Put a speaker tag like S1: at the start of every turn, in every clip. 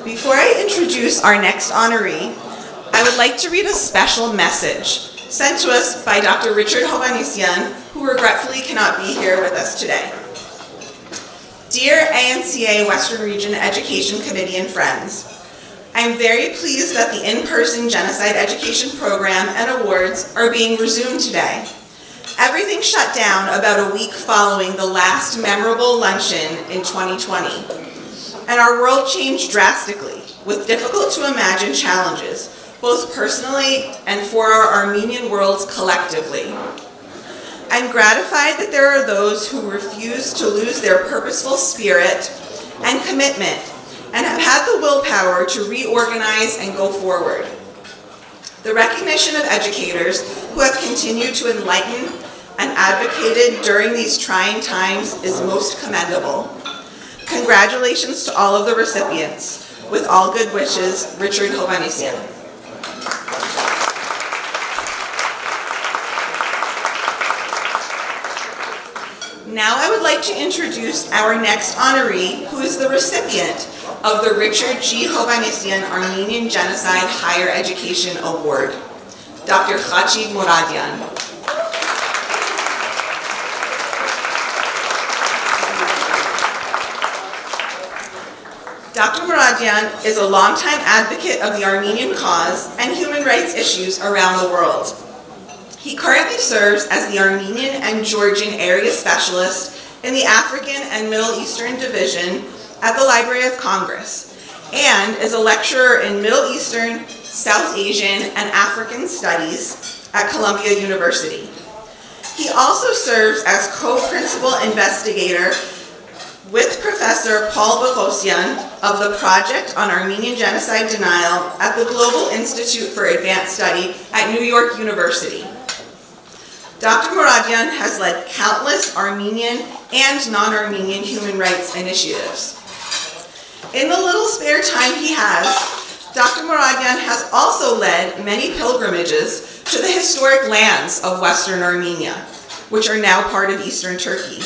S1: Before I introduce our next honoree, I would like to read a special message sent to us by Dr. Richard Hovannissian, who regretfully cannot be here with us today. Dear ANCA-Western Region Education Committee and friends, I am very pleased that the in-person Genocide Education Program and awards are being resumed today. Everything shut down about a week following the last memorable luncheon in 2020. And our world changed drastically, with difficult to imagine challenges, both personally and for our Armenian worlds collectively. I'm gratified that there are those who refuse to lose their purposeful spirit and commitment and have had the willpower to reorganize and go forward. The recognition of educators who have continued to enlighten and advocated during these trying times is most commendable. Congratulations to all of the recipients. With all good wishes, Richard Hovannissian. Now I would like to introduce our next honoree, who is the recipient of the Richard G. Hovannissian Armenian Genocide Higher Education Award, Dr. Khatchig Mouradian. Dr. Mouradian is a longtime advocate of the Armenian cause and human rights issues around the world. He currently serves as the Armenian and Georgian Area Specialist in the African and Middle Eastern Division at the Library of Congress and is a lecturer in Middle Eastern, South Asian, and African Studies at Columbia University. He also serves as co-principal investigator with Professor Paul Boghossian of the Project on Armenian Genocide Denial at the Global Institute for Advanced Study at New York University. Dr. Mouradian has led countless Armenian and non-Armenian human rights initiatives. In the little spare time he has, Dr. Mouradian has also led many pilgrimages to the historic lands of Western Armenia, which are now part of Eastern Turkey,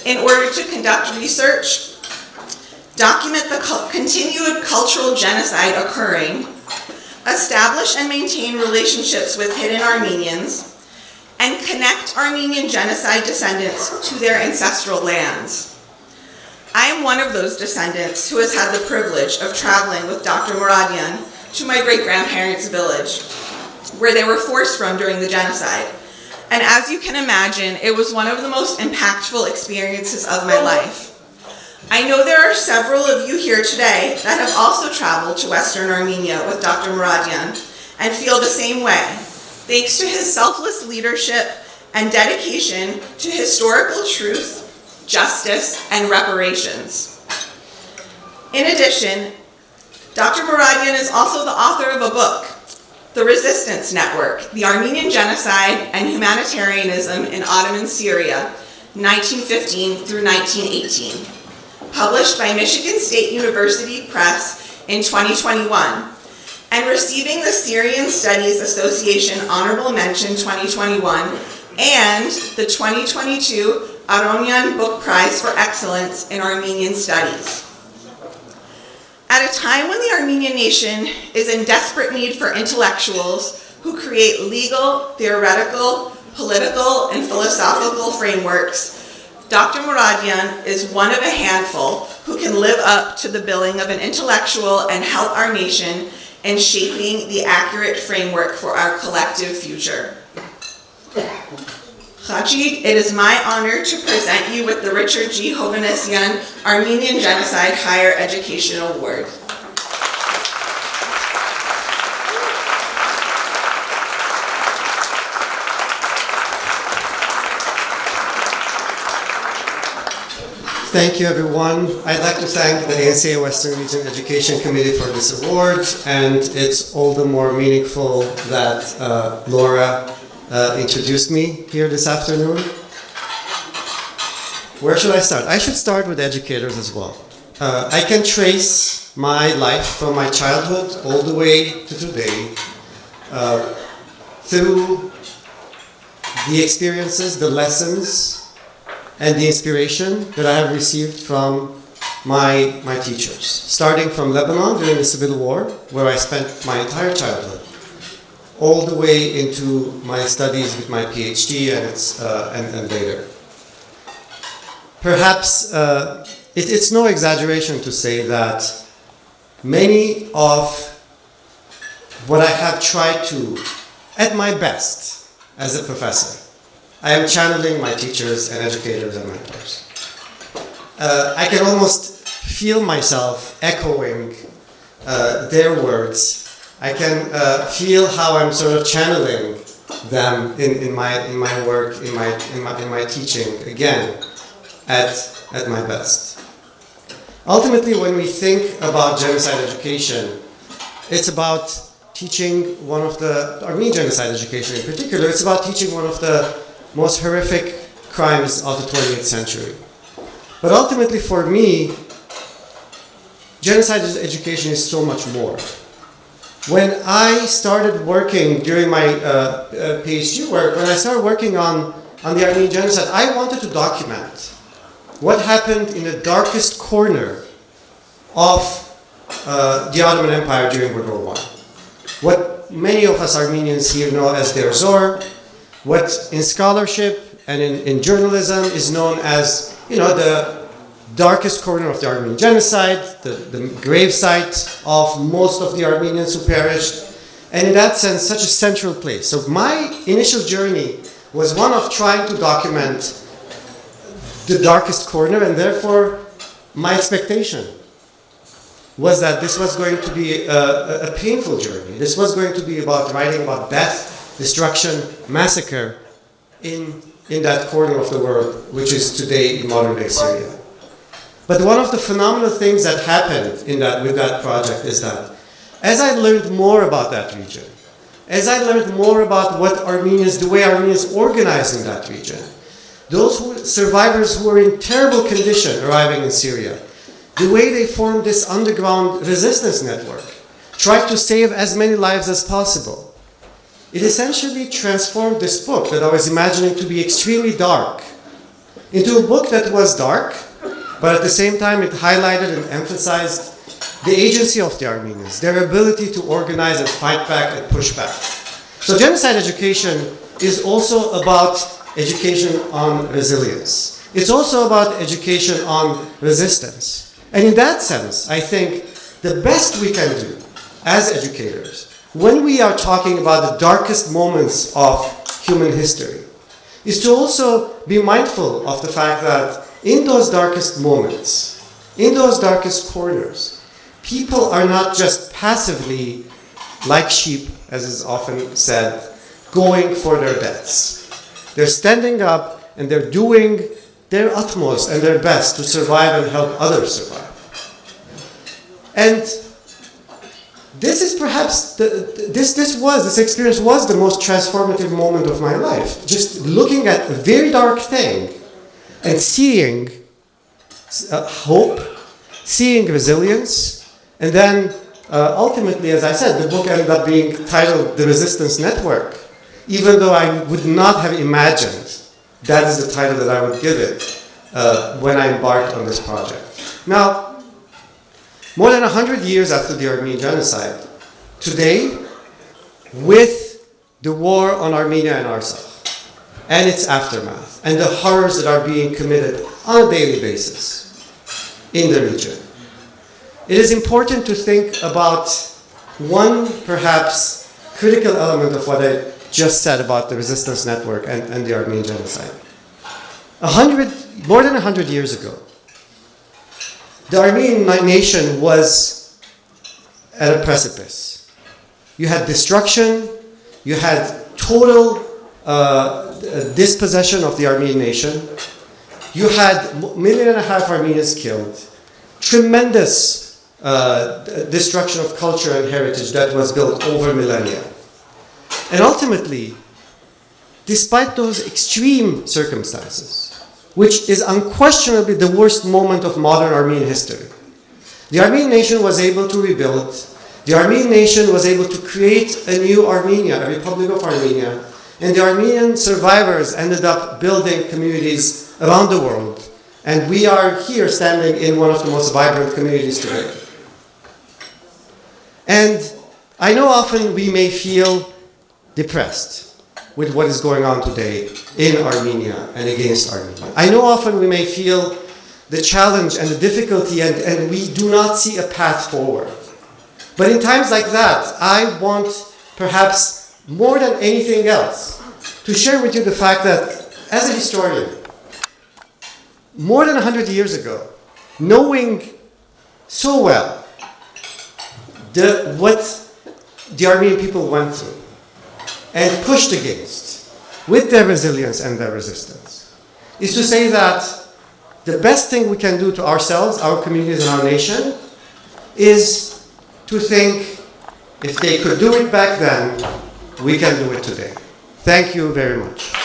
S1: in order to conduct research, document the continued cultural genocide occurring, establish and maintain relationships with hidden Armenians, and connect Armenian genocide descendants to their ancestral lands. I am one of those descendants who has had the privilege of traveling with Dr. Mouradian to my great-grandparents' village, where they were forced from during the genocide. And as you can imagine, it was one of the most impactful experiences of my life. I know there are several of you here today that have also traveled to Western Armenia with Dr. Mouradian and feel the same way, thanks to his selfless leadership and dedication to historical truth, justice, and reparations. In addition, Dr. Mouradian is also the author of a book, The Resistance Network, The Armenian Genocide and Humanitarianism in Ottoman Syria, 1915 through 1918, published by Michigan State University Press in 2021, and receiving the Syrian Studies Association Honorable Mention 2021 and the 2022 Armenian Book Prize for Excellence in Armenian Studies. At a time when the Armenian nation is in desperate need for intellectuals who create legal, theoretical, political, and philosophical frameworks, Dr. Mouradian is one of a handful who can live up to the billing of an intellectual and help our nation in shaping the accurate framework for our collective future. Khatchig, it is my honor to present you with the Richard G. Hovannissian Armenian Genocide Higher Education Award.
S2: Thank you, everyone. I'd like to thank the ANCA-Western Region Education Committee for this award, and it's all the more meaningful that Laura introduced me here this afternoon. Where should I start? I should start with educators as well. I can trace my life from my childhood all the way to today through the experiences, the lessons, and the inspiration that I have received from my teachers, starting from Lebanon during the Civil War, where I spent my entire childhood, all the way into my studies with my PhD and later. Perhaps it's no exaggeration to say that many of what I have tried to, at my best as a professor, I am channeling my teachers and educators and mentors. I can almost feel myself echoing their words. I can feel how I'm sort of channeling them in my work, in my teaching, again, at my best. Ultimately, when we think about genocide education, it's about teaching one of the Armenian genocide education in particular. It's about teaching one of the most horrific crimes of the 20th century. But ultimately, for me, genocide education is so much more. When I started working during my PhD work, when I started working on the Armenian genocide, I wanted to document what happened in the darkest corner of the Ottoman Empire during World War I. What many of us Armenians here know as Deir Zor, what in scholarship and in journalism is known as, the darkest corner of the Armenian genocide, the grave site of most of the Armenians who perished, and in that sense, such a central place. So my initial journey was one of trying to document the darkest corner, and therefore my expectation was that this was going to be a painful journey. This was going to be about writing about death, destruction, massacre in that corner of the world, which is today in modern-day Syria. But one of the phenomenal things that happened with that project is that as I learned more about that region, as I learned more about the way Armenians organized in that region, those survivors who were in terrible condition arriving in Syria, the way they formed this underground resistance network, tried to save as many lives as possible. It essentially transformed this book that I was imagining to be extremely dark into a book that was dark, but at the same time it highlighted and emphasized the agency of the Armenians, their ability to organize and fight back and push back. So genocide education is also about education on resilience. It's also about education on resistance. And in that sense, I think the best we can do as educators, when we are talking about the darkest moments of human history, is to also be mindful of the fact that in those darkest moments, in those darkest corners, people are not just passively, like sheep, as is often said, going for their deaths. They're standing up and they're doing their utmost and their best to survive and help others survive. And this is perhaps, this experience was the most transformative moment of my life. Just looking at a very dark thing and seeing hope, seeing resilience, and then ultimately, as I said, the book ended up being titled The Resistance Network, even though I would not have imagined that is the title that I would give it when I embarked on this project. Now, more than 100 years after the Armenian Genocide, today, with the war on Armenia and Artsakh, and its aftermath, and the horrors that are being committed on a daily basis in the region, it is important to think about one, perhaps, critical element of what I just said about the resistance network and the Armenian Genocide. More than 100 years ago, the Armenian nation was at a precipice. You had destruction, you had total dispossession of the Armenian nation, you had 1.5 million Armenians killed, tremendous destruction of culture and heritage that was built over millennia. And ultimately, despite those extreme circumstances, which is unquestionably the worst moment of modern Armenian history, the Armenian nation was able to rebuild. The Armenian nation was able to create a new Armenia, a Republic of Armenia, and the Armenian survivors ended up building communities around the world And we are here standing in one of the most vibrant communities today. And I know often we may feel depressed with what is going on today in Armenia and against Armenia. I know often we may feel the challenge and the difficulty and we do not see a path forward. But in times like that, I want perhaps more than anything else to share with you the fact that as a historian, more than 100 years ago, knowing so well what the Armenian people went through and pushed against with their resilience and their resistance, is to say that the best thing we can do to ourselves, our communities, and our nation is to think if they could do it back then, we can do it today. Thank you very much.